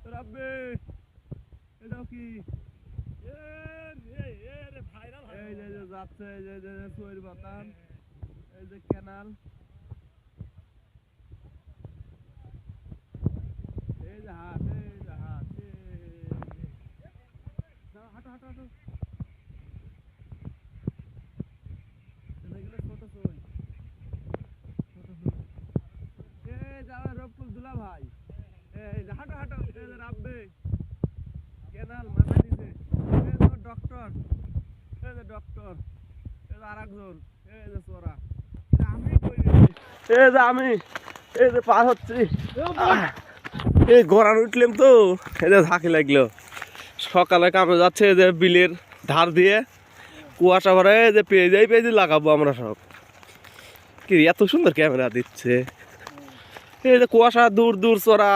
রাব্বে এটাও কি এই যে যাচ্ছে এই যে চৈর বাতান এই যে ক্যানাল এই যে হাট হাঁটো হাঁটো হাঁটো এগুলো ছোট চই এই যে আমার রূপকুল দুলা ভাই এই যে হাঁটো হাঁটো এই যে রাব্বে ক্যানাল মাথা দিছে এই যে ডক্টর এই যে ডক্টর এই যে আরেকজন এই যে চোরা আমি কই এই যে আমি এই যে পার হচ্ছি এই গোড়ান উঠলাম তো এই যে ঝাঁকি লাগলো সকালে কামে যাচ্ছে এই যে বিলের ধার দিয়ে কুয়াশা ভরে যে পেঁয়াজি লাগাবো আমরা সব কি এত সুন্দর ক্যামেরা দিচ্ছে এই যে কুয়াশা দূর দূর চোরা